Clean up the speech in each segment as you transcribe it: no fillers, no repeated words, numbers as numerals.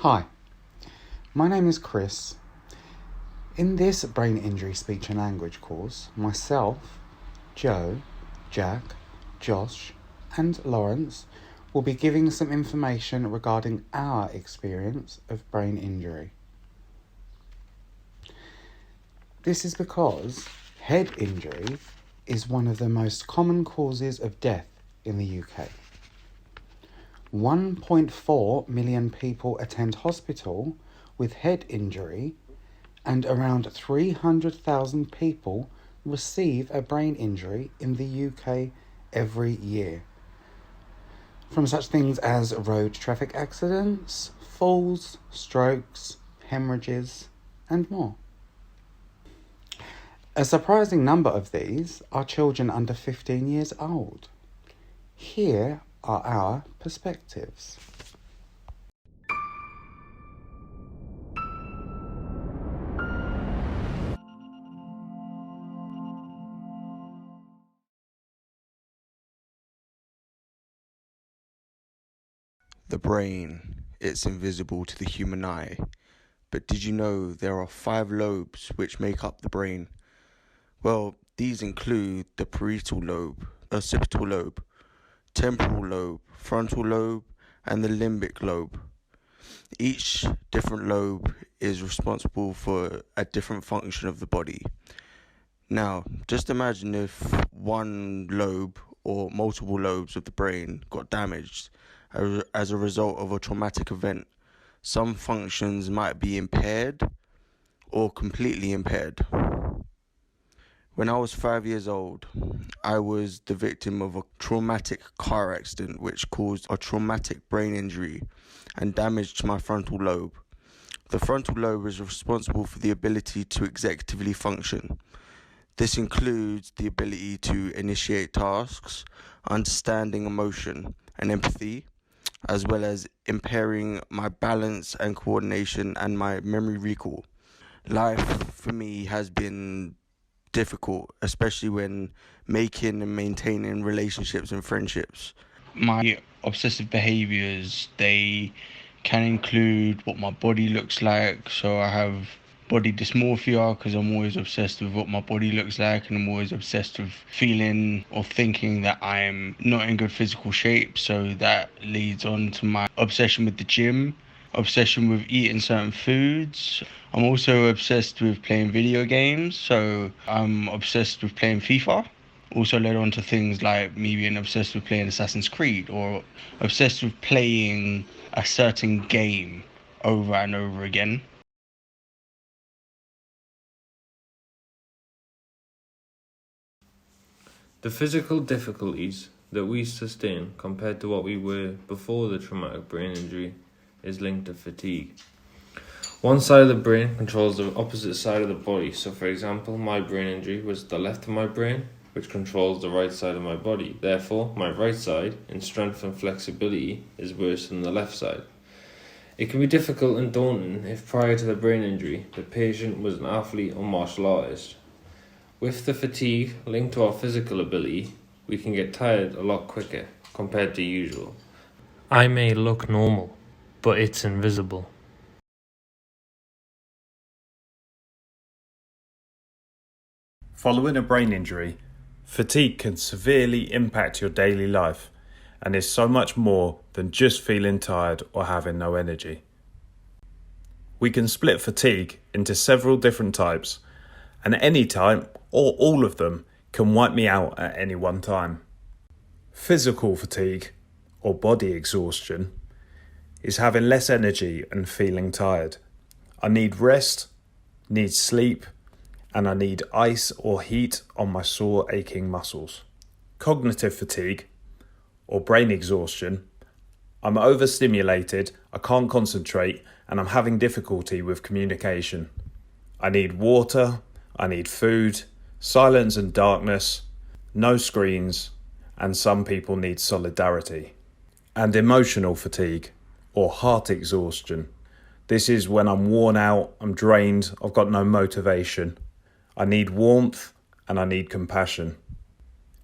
Hi, my name is Chris. In this brain injury speech and language course, myself, Joe, Jack, Josh, and Lawrence will be giving some information regarding our experience of brain injury. This is because head injury is one of the most common causes of death in the UK. 1.4 million people attend hospital with head injury, and around 300,000 people receive a brain injury in the UK every year, from such things as road traffic accidents, falls, strokes, hemorrhages, and more. A surprising number of these are children under 15 years old. Here are our perspectives. The brain, it's invisible to the human eye. But did you know there are 5 lobes which make up the brain? Well, these include the parietal lobe, occipital lobe, temporal lobe, frontal lobe, and the limbic lobe. Each different lobe is responsible for a different function of the body. Now, just imagine if one lobe or multiple lobes of the brain got damaged as a result of a traumatic event. Some functions might be impaired or completely impaired. When I was 5 years old, I was the victim of a traumatic car accident which caused a traumatic brain injury and damage to my frontal lobe. The frontal lobe is responsible for the ability to executively function. This includes the ability to initiate tasks, understanding emotion and empathy, as well as impairing my balance and coordination and my memory recall. Life for me has been difficult, especially when making and maintaining relationships and friendships. My obsessive behaviors, they can include what my body looks like. So I have body dysmorphia because I'm always obsessed with what my body looks like, and I'm always obsessed with feeling or thinking that I'm not in good physical shape. So that leads on to my obsession with the gym, obsession with eating certain foods. I'm also obsessed with playing video games, so I'm obsessed with playing FIFA. Also led on to things like me being obsessed with playing Assassin's Creed, or obsessed with playing a certain game over and over again. The physical difficulties that we sustain compared to what we were before the traumatic brain injury is linked to fatigue. One side of the brain controls the opposite side of the body. So for example, my brain injury was the left of my brain, which controls the right side of my body. Therefore, my right side, in strength and flexibility, is worse than the left side. It can be difficult and daunting if prior to the brain injury, the patient was an athlete or martial artist. With the fatigue linked to our physical ability, we can get tired a lot quicker compared to usual. I may look normal, but it's invisible. Following a brain injury, fatigue can severely impact your daily life and is so much more than just feeling tired or having no energy. We can split fatigue into several different types, and any type or all of them can wipe me out at any one time. Physical fatigue, or body exhaustion, is having less energy and feeling tired. I need rest, need sleep, and I need ice or heat on my sore, aching muscles. Cognitive fatigue, or brain exhaustion, I'm overstimulated, I can't concentrate, and I'm having difficulty with communication. I need water, I need food, silence and darkness, no screens, and some people need solidarity. And emotional fatigue, or heart exhaustion. This is when I'm worn out, I'm drained, I've got no motivation. I need warmth and I need compassion.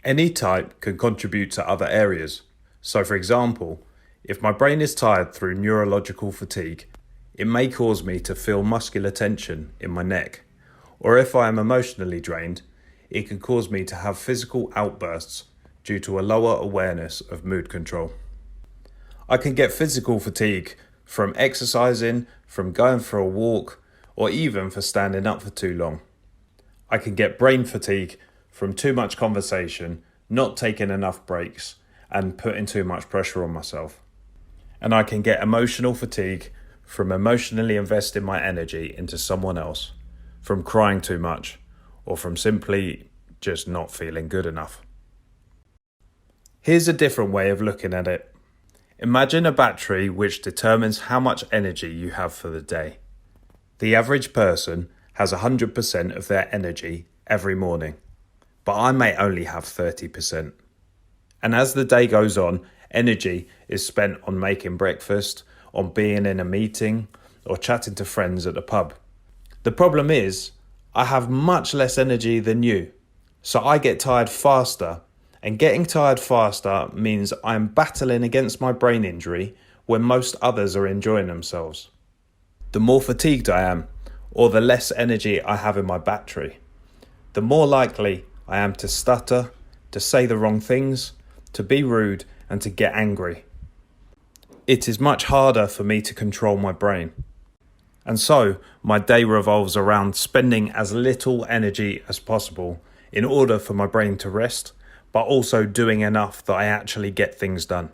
Any type can contribute to other areas. So for example, if my brain is tired through neurological fatigue, It may cause me to feel muscular tension in my neck, or if I am emotionally drained, it can cause me to have physical outbursts due to a lower awareness of mood control. I can get physical fatigue from exercising, from going for a walk, or even for standing up for too long. I can get brain fatigue from too much conversation, not taking enough breaks, and putting too much pressure on myself. And I can get emotional fatigue from emotionally investing my energy into someone else, from crying too much, or from simply just not feeling good enough. Here's a different way of looking at it. Imagine a battery which determines how much energy you have for the day. The average person has 100% of their energy every morning, but I may only have 30%. And as the day goes on, energy is spent on making breakfast, on being in a meeting, or chatting to friends at the pub. The problem is, I have much less energy than you, so I get tired faster, and getting tired faster means I'm battling against my brain injury when most others are enjoying themselves. The more fatigued I am, or the less energy I have in my battery, the more likely I am to stutter, to say the wrong things, to be rude, and to get angry. It is much harder for me to control my brain. And so, my day revolves around spending as little energy as possible in order for my brain to rest, but also doing enough that I actually get things done.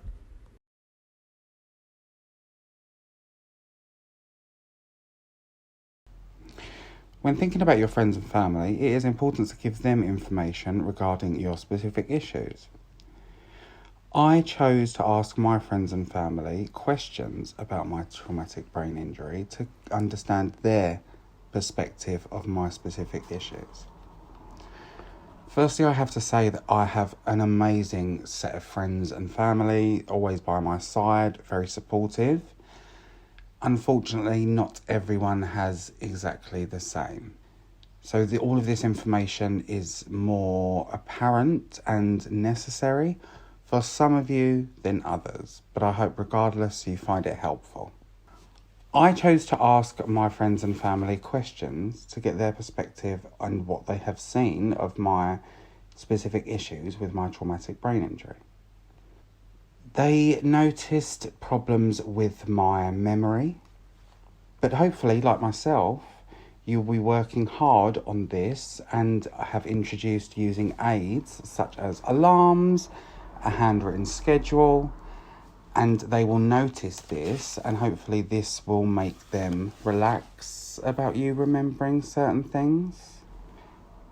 When thinking about your friends and family, it is important to give them information regarding your specific issues. I chose to ask my friends and family questions about my traumatic brain injury to understand their perspective of my specific issues. Firstly, I have to say that I have an amazing set of friends and family, always by my side, very supportive. Unfortunately, not everyone has exactly the same. So all of this information is more apparent and necessary for some of you than others, but I hope regardless you find it helpful. I chose to ask my friends and family questions to get their perspective on what they have seen of my specific issues with my traumatic brain injury. They noticed problems with my memory, but hopefully, like myself, you'll be working hard on this and have introduced using aids such as alarms, a handwritten schedule, and they will notice this, and hopefully this will make them relax about you remembering certain things.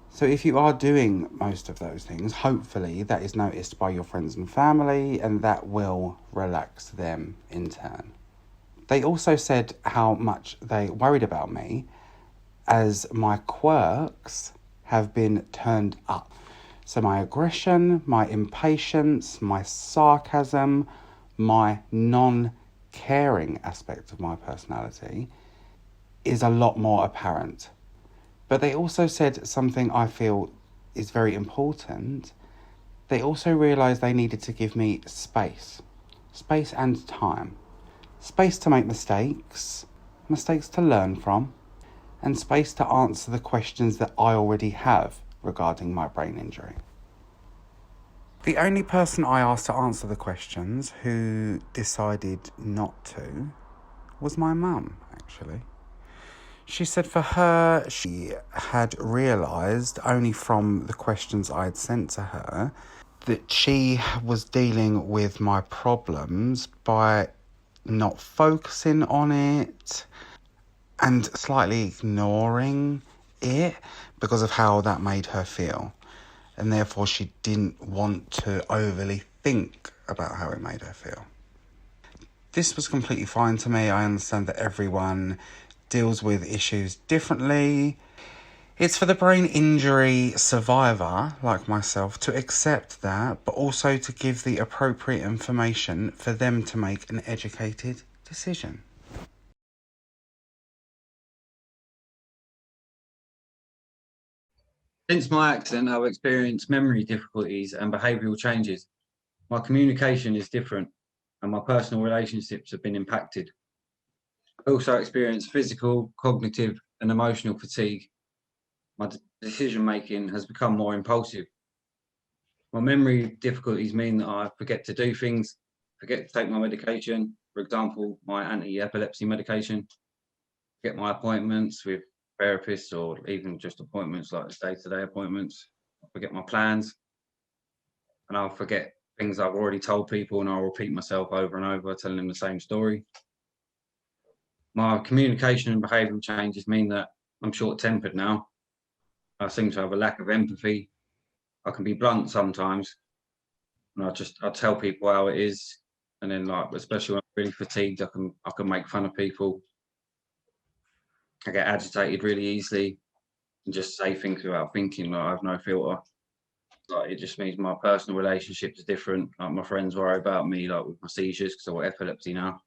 So if you are doing most of those things, hopefully that is noticed by your friends and family, and that will relax them in turn. They also said how much they worried about me as my quirks have been turned up. So my aggression, my impatience, my sarcasm, my non-caring aspect of my personality is a lot more apparent. But they also said something I feel is very important. They also realised they needed to give me space and time. Space to make mistakes to learn from, and space to answer the questions that I already have regarding my brain injury. The only person I asked to answer the questions who decided not to was my mum, actually. She said for her, she had realised only from the questions I had sent to her that she was dealing with my problems by not focusing on it and slightly ignoring it because of how that made her feel. And therefore she didn't want to overly think about how it made her feel. This was completely fine to me. I understand that everyone deals with issues differently. It's for the brain injury survivor, like myself, to accept that, but also to give the appropriate information for them to make an educated decision. Since my accident, I've experienced memory difficulties and behavioural changes. My communication is different and my personal relationships have been impacted. I also experience physical, cognitive, and emotional fatigue. My decision making has become more impulsive. My memory difficulties mean that I forget to do things, forget to take my medication, for example, my anti-epilepsy medication, get my appointments with therapists or even just appointments like day-to-day appointments. I forget my plans and I'll forget things I've already told people and I'll repeat myself over and over, telling them the same story. My communication and behavioural changes mean that I'm short-tempered now. I seem to have a lack of empathy. I can be blunt sometimes, and I tell people how it is, and then like especially when I'm really fatigued, I can make fun of people. I get agitated really easily and just say things without thinking. Like I have no filter. Like it just means my personal relationships are different. Like my friends worry about me, like with my seizures, because I've got epilepsy now.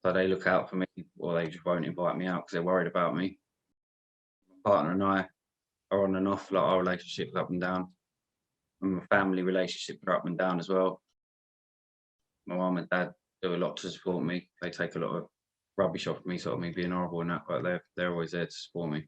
So they look out for me, or they just won't invite me out because they're worried about me. My partner and I are on and off, like our relationship's up and down. And my family relationships are up and down as well. My mum and dad do a lot to support me. They take a lot of rubbish off me, sort of me being horrible and that, but they're always there to support me.